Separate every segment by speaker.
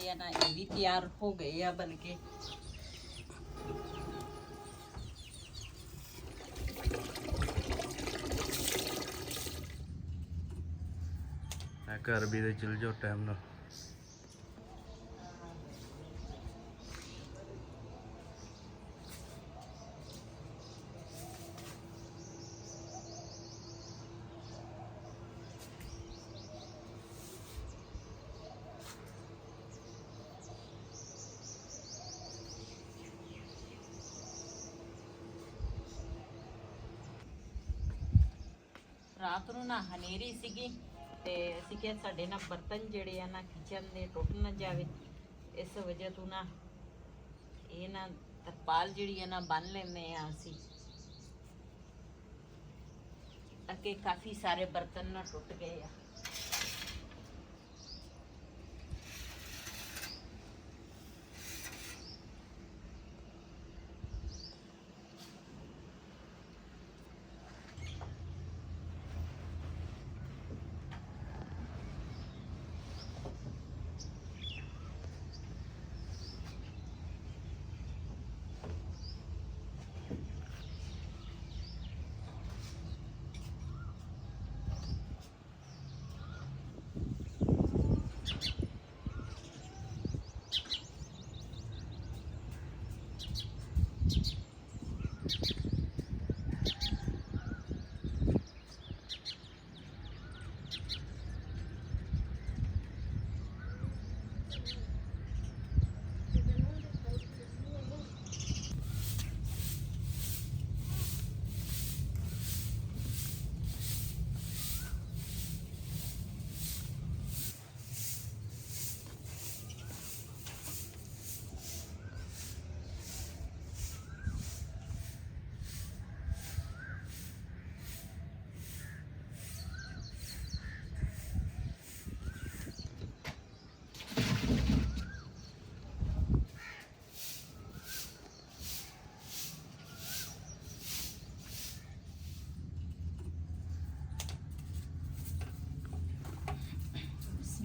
Speaker 1: ਜਿਹੜੇ ਆ ਨਾ ਇਹ ਵੀ ਤਿਆਰ ਹੋ ਗਏ ਆ ਬਣ ਕੇ।
Speaker 2: ਘਰ ਵੀ ਦੇ ਚਲ ਜਾਓ ਟਾਈਮ ਨਾਲ।
Speaker 1: ਰਾਤ ਨੂੰ ਨਾ ਹਨੇਰੀ ਸੀਗੀ ਤੇ ਅਸੀਂ ਕਿਹਾ ਸਾਡੇ ਨਾ ਬਰਤਨ ਜਿਹੜੇ ਆ ਨਾ ਕਿਚਨ ਦੇ ਟੁੱਟ ਨਾ ਜਾਵੇ, ਇਸ ਵਜ੍ਹਾ ਤੋਂ ਨਾ ਇਹ ਨਾ ਤਰਪਾਲ ਜਿਹੜੀ ਆ ਨਾ ਬੰਨ ਲੈਂਦੇ ਆ ਅਸੀਂ। ਅੱਗੇ ਕਾਫੀ ਸਾਰੇ ਬਰਤਨ ਨਾ ਟੁੱਟ ਗਏ ਆ।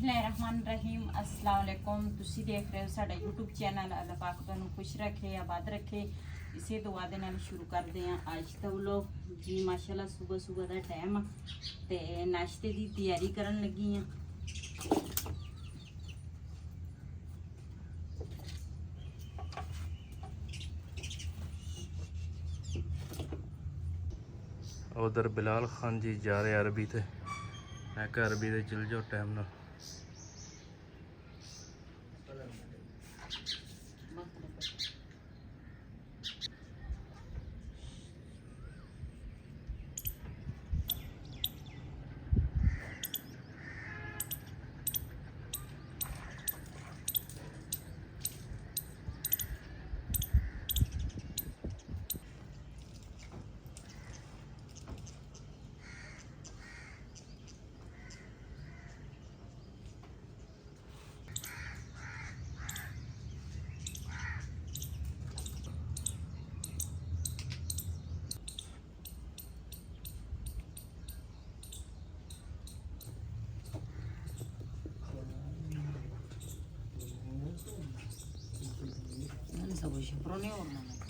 Speaker 1: बिस्मिल्लाहिर्रहमानिर्रहीम अस्सलाम वालेकुम। तुसी देख रहे हो साडा यूट्यूब चैनल। अल्लाह पाक तुहानू खुश रखे, आबाद रखे। इसे दुआ दे नाल शुरू करते हैं आज दा व्लॉग जी। माशाल्लाह सुबह सुबह दा टाइम ते नाश्ते दी तैयारी करन लगी हां।
Speaker 2: उधर बिलाल खान जी जा रहे अरबी ते, मैं घर भी दे चल जाओ टाइम ना।
Speaker 1: Proneo ornament.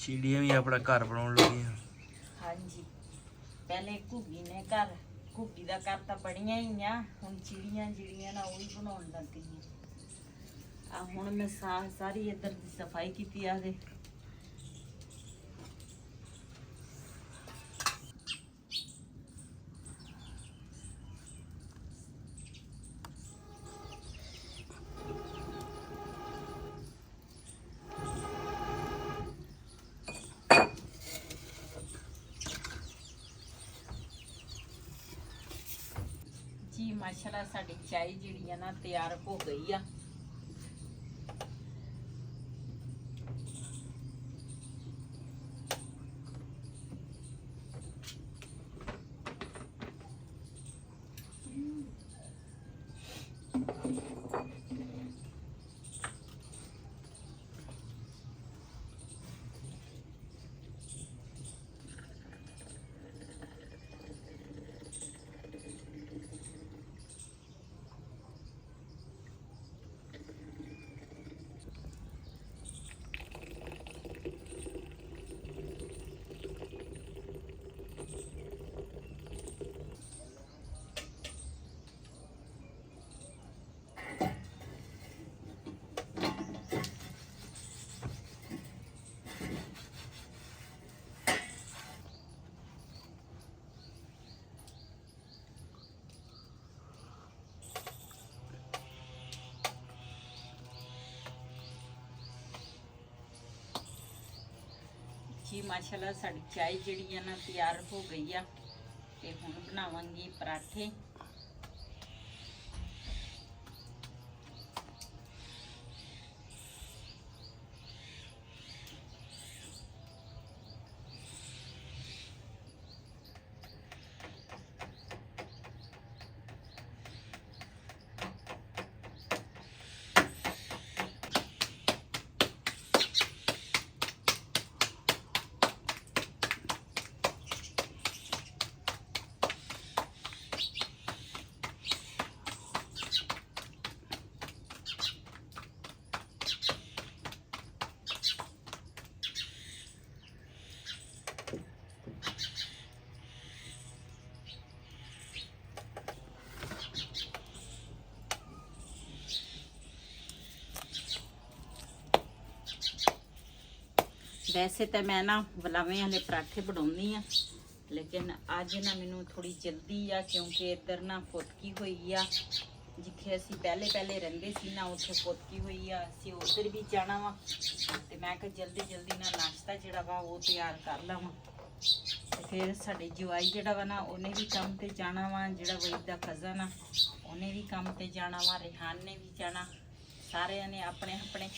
Speaker 2: चिड़िया भी अपना घर बनाने लगी।
Speaker 1: हाँ जी, पहले घुग्गी ने घर, घुग्गी का घर तो बड़िया ही आ, हुण चिड़िया जिहड़ियां ना वही बनाउण लग गईयां। आ हुण मैं सारी इधर दी सफाई कीती आ दे। ਮਾਸ਼ਾਅੱਲਾ ਸਾਡੀ ਚਾय ਜਿਹੜੀ ਆ ਨਾ ਤਿਆਰ ਹੋ ਗਈ ਆ। जी माशाल्लाह साड़ी चाय जिहड़ी है ना तैयार हो गई आ ते हुण बनावांगी पराठे। वैसे तो मैं ना वलावे वाले पराठे बनाउंदी आ, लेकिन अज ना मैनू थोड़ी जल्दी आ क्योंकि इधर ना फुदकी हुई आ। जिथे असी पहले पहले रहिंदे सी ना उत्थे फुदकी हुई आ, असी उधर भी जाना वा ते मैं कहा जल्दी जल्दी ना नाश्ता जिहड़ा वा वो तैयार कर लवां। ते फिर साडे जवाई जिहड़ा वा ना उन्हें भी काम ते जाना वा, जिहड़ा वईद दा कज़न आ उन्हें भी काम ते जाना वा, रेहान ने भी जाना, सारे ने अपने अपने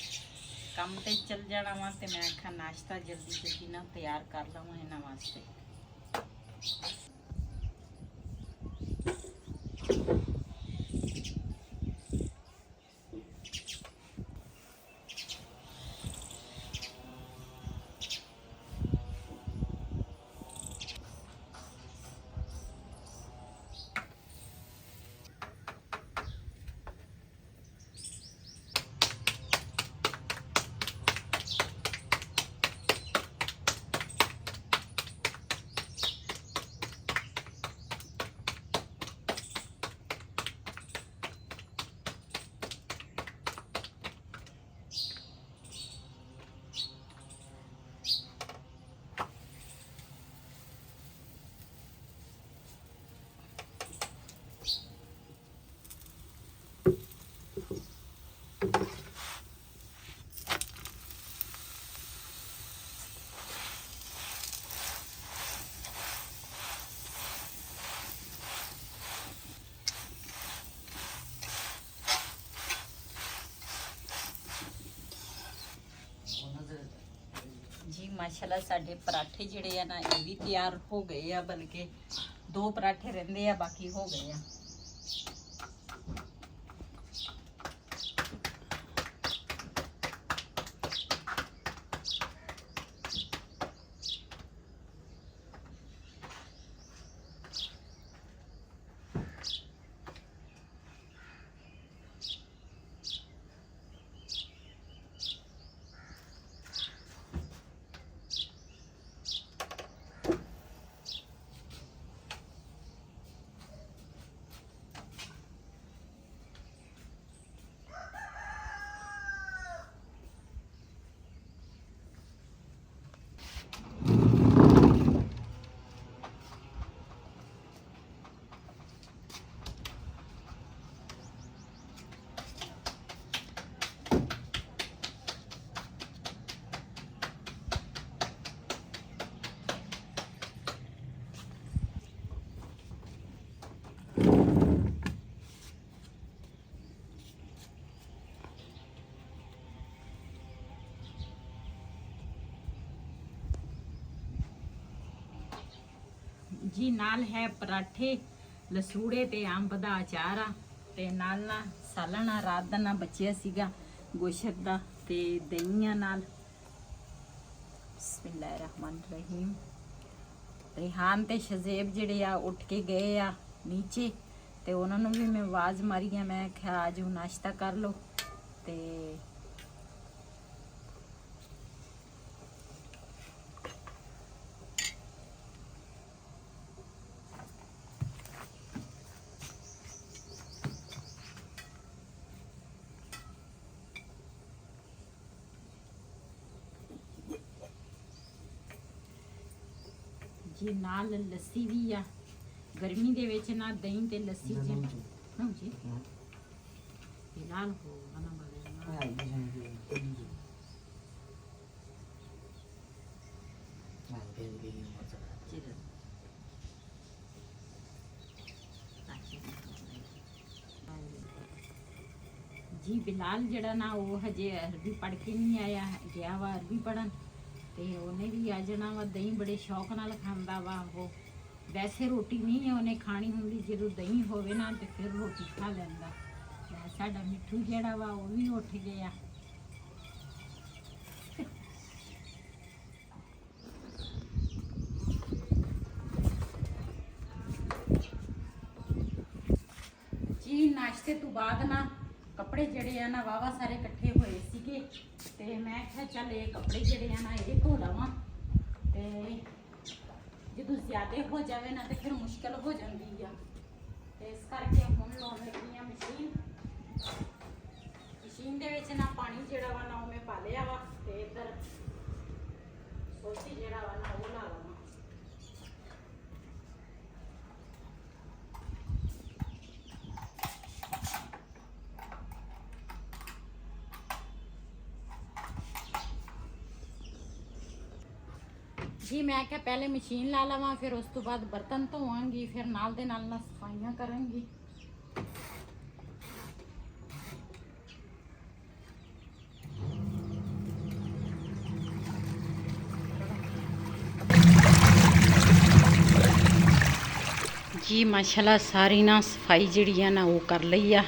Speaker 1: काम ते चल जाना वा। ते मैं आखा नाश्ता जल्दी जल्दी ना तैयार कर लवां इन्हां वास्ते। जी माशाल्लाह साडे पराठे जिहड़े आ ना ये भी तैयार हो गए आ, बल्कि 2 पराठे रहिंदे आ, बाकी हो गए आ। ਜੀ ਨਾਲ ਹੈ ਪਰਾਠੇ, ਲਸੂੜੇ ਤੇ ਅੰਬ ਦਾ ਅਚਾਰ ਆ, ਤੇ ਨਾਲ ਸਾਲਣ ਆ, ਰਾਤ ਦਾ ਨਾ ਬਚਿਆ ਸੀਗਾ ਗੋਸ਼ਤ ਦਾ, ਤੇ ਦਹੀਂਆਂ ਨਾਲ। ਬਿਸਮਿਲ੍ਲਾਹਿਰਰਹਿਮਾਨਿਰਰਹੀਮ। ਰਿਹਾਨ ਤੇ ਸ਼ਜ਼ੇਬ ਜਿਹੜੇ ਆ ਉੱਠ ਕੇ ਗਏ ਆ ਨੀਚੇ, ਤੇ ਉਹਨਾਂ ਨੂੰ ਵੀ ਮੈਂ ਆਵਾਜ਼ ਮਾਰੀ ਆ, ਮੈਂ ਕਿਹਾ ਆ ਜਾਓ ਨਾਸ਼ਤਾ ਕਰ ਲਓ। ਤੇ ਜੀ ਨਾਲ ਲੱਸੀ ਵੀ ਆ, ਗਰਮੀ ਦੇ ਵਿੱਚ ਨਾ ਦਹੀਂ ਤੇ ਲੱਸੀ ਜੀ ਹਾਂਜੀ ਫਿਲਹਾਲ ਹੋ ਨਾ ਜੀ ਬਿਲਾਲ ਜਿਹੜਾ ਨਾ ਉਹ ਹਜੇ ਅਰਬੀ ਪੜ੍ਹ ਕੇ ਨਹੀਂ ਆਇਆ, ਗਿਆ ਵਾ ਅਰਬੀ ਪੜ੍ਹਨ, ਤੇ ਉਹਨੇ ਵੀ ਆ ਜਾਣਾ ਵਾ। ਦਹੀਂ ਬੜੇ ਸ਼ੌਕ ਨਾਲ ਖਾਂਦਾ ਵਾ ਉਹ, ਵੈਸੇ ਰੋਟੀ ਨਹੀਂ ਉਹਨੇ ਖਾਣੀ ਹੁੰਦੀ, ਜਦੋਂ ਦਹੀਂ ਹੋਵੇ ਨਾ ਤੇ ਫਿਰ ਰੋਟੀ ਖਾ ਲੈਂਦਾ। ਸਾਡਾ ਮਿੱਠੂ ਜਿਹੜਾ ਵਾ ਉਹ ਵੀ ਉੱਠ ਗਿਆ। ਜੀ ਨਾਸ਼ਤੇ ਤੋਂ ਬਾਅਦ ਨਾ ਕੱਪੜੇ ਜਿਹੜੇ ਆ ਨਾ ਵਾਵਾ ਸਾਰੇ ਇਕੱਠੇ ਹੋਏ ਸੀਗੇ, ਤੇ ਮੈਂ ਕਿਹਾ ਚੱਲ ਇਹ ਕੱਪੜੇ ਜਿਹੜੇ ਆ ਨਾ ਇਹ ਧੋ ਲਵਾਂ, ਤੇ ਜਦੋਂ ਜ਼ਿਆਦਾ ਹੋ ਜਾਵੇ ਨਾ ਤੇ ਫਿਰ ਮੁਸ਼ਕਲ ਹੋ ਜਾਂਦੀ ਆ, ਤੇ ਇਸ ਕਰਕੇ ਹੁਣ ਲਾਉਣ ਲੱਗੀ ਆ ਮਸ਼ੀਨ ਦੇ ਵਿੱਚ ਨਾ ਪਾਣੀ ਜਿਹੜਾ ਵਾ ਨਾ ਉਹ ਮੈਂ ਪਾ ਲਿਆ ਵਾ, ਤੇ ਇੱਧਰ ਸੋਚੀ ਜਿਹੜਾ ਵਾ ਨਾ ਉਹ ਲਾ ਲਵਾਂ। ਜੀ ਮੈਂ ਕਿਹਾ ਪਹਿਲੇ ਮਸ਼ੀਨ ਲਾ ਲਵਾਂ, ਫਿਰ ਉਸ ਤੋਂ ਬਾਅਦ ਬਰਤਨ ਧੋਵਾਂਗੀ, ਫਿਰ ਨਾਲ ਦੇ ਨਾਲ ਸਫਾਈਆਂ ਕਰਾਂਗੀ। ਜੀ ਮਾਸ਼ਾਅੱਲਾ ਸਾਰੀ ਨਾ ਸਫਾਈ ਜਿਹੜੀ ਆ ਨਾ ਉਹ ਕਰ ਲਈ ਆ।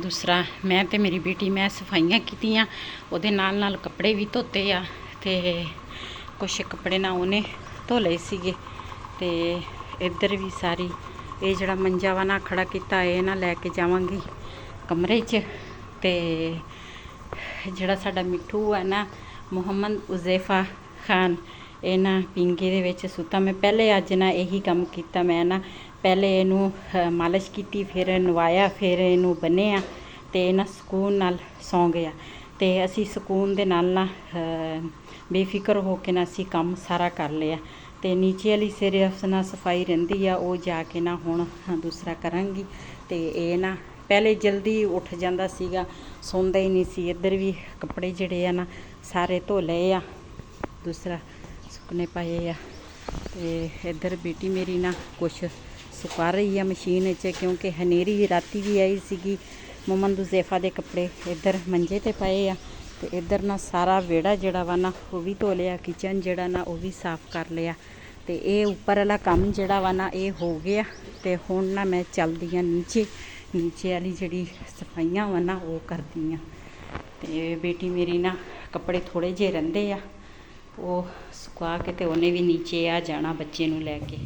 Speaker 1: ਦੂਸਰਾ ਮੈਂ ਤੇ ਮੇਰੀ ਬੇਟੀ ਮੈਂ ਸਫਾਈਆਂ ਕੀਤੀਆਂ, ਉਹਦੇ ਨਾਲ ਨਾਲ ਕੱਪੜੇ ਵੀ ਧੋਤੇ ਆ, ਤੇ ਕੁਛ ਕੱਪੜੇ ਨਾ ਉਹਨੇ ਧੋ ਲਏ ਸੀਗੇ। ਤੇ ਇੱਧਰ ਵੀ ਸਾਰੀ ਇਹ ਜਿਹੜਾ ਮੰਜਾ ਵਾ ਨਾ ਖੜਾ ਕੀਤਾ, ਇਹ ਨਾ ਲੈ ਕੇ ਜਾਵਾਂਗੀ ਕਮਰੇ 'ਚ। ਤੇ ਜਿਹੜਾ ਸਾਡਾ ਮਿੱਠੂ ਹੈ ਨਾ ਮੁਹੰਮਦ ਉਜ਼ੈਫਾ ਖਾਨ, ਇਹ ਨਾ ਪਿੰਗੇ ਦੇ ਵਿੱਚ ਸੁੱਤਾ। ਮੈਂ ਪਹਿਲੇ ਅੱਜ ਨਾ ਇਹੀ ਕੰਮ ਕੀਤਾ, ਮੈਂ ਨਾ ਪਹਿਲੇ ਇਹਨੂੰ ਮਾਲਿਸ਼ ਕੀਤੀ, ਫਿਰ ਨਵਾਇਆ, ਫਿਰ ਇਹਨੂੰ ਬੰਨਿਆ, ਤੇ ਇਹ ਨਾ ਸਕੂਨ ਨਾਲ ਸੌਂ ਗਿਆ। ਤੇ ਅਸੀਂ ਸਕੂਨ ਦੇ ਨਾਲ ਨਾ ਬੇਫਿਕਰ ਹੋ ਕੇ ਨਾ ਅਸੀਂ ਕੰਮ ਸਾਰਾ ਕਰ ਲਿਆ। ਤੇ ਨੀਚੇ ਵਾਲੀ ਸਿਰਫ ਨਾ ਸਫਾਈ ਰਹਿੰਦੀ ਆ, ਉਹ ਜਾ ਕੇ ਨਾ ਹੁਣ ਦੂਸਰਾ ਕਰਾਂਗੀ। ਤੇ ਇਹ ਨਾ ਪਹਿਲੇ ਜਲਦੀ ਉੱਠ ਜਾਂਦਾ ਸੀਗਾ, ਸੌਂਦਾ ਹੀ ਨਹੀਂ ਸੀ। ਇੱਧਰ ਵੀ ਕੱਪੜੇ ਜਿਹੜੇ ਆ ਨਾ ਸਾਰੇ ਧੋ ਲਏ ਆ, ਦੂਸਰਾ ਸੁੱਕਣੇ ਪਏ ਆ। ਤੇ ਇੱਧਰ ਬੇਟੀ ਮੇਰੀ ਨਾ ਕੁਛ ਸੁਕਾ ਰਹੀ ਆ ਮਸ਼ੀਨ ਵਿੱਚ, ਕਿਉਂਕਿ ਹਨੇਰੀ ਰਾਤੀ ਵੀ ਆਈ ਸੀਗੀ। ਮੁਹੰਮਦ ਉਜ਼ੈਫਾ ਦੇ ਕੱਪੜੇ ਇੱਧਰ ਮੰਜੇ ਤੇ ਪਏ ਆ, ਤੇ ਇੱਧਰ ਨਾ ਸਾਰਾ ਵਿਹੜਾ ਜਿਹੜਾ ਵਾ ਨਾ ਉਹ ਵੀ ਧੋ ਲਿਆ, ਕਿਚਨ ਜਿਹੜਾ ਨਾ ਉਹ ਵੀ ਸਾਫ਼ ਕਰ ਲਿਆ। ਤੇ ਇਹ ਉੱਪਰ ਵਾਲਾ ਕੰਮ ਜਿਹੜਾ ਵਾ ਨਾ ਇਹ ਹੋ ਗਿਆ। ਤੇ ਹੁਣ ਨਾ ਮੈਂ ਚੱਲਦੀ ਆ ਨੀਚੇ ਵਾਲੀ ਜਿਹੜੀ ਸਫਾਈਆਂ ਵਾ ਨਾ ਉਹ ਕਰਦੀ ਆ। ਤੇ ਬੇਟੀ ਮੇਰੀ ਨਾ ਕੱਪੜੇ ਥੋੜ੍ਹੇ ਜਿਹੇ ਰਹਿੰਦੇ ਆ, ਉਹ ਸੁਕਾ ਕੇ ਤੇ ਉਹਨੇ ਵੀ ਨੀਚੇ ਆ ਜਾਣਾ ਬੱਚੇ ਨੂੰ ਲੈ ਕੇ।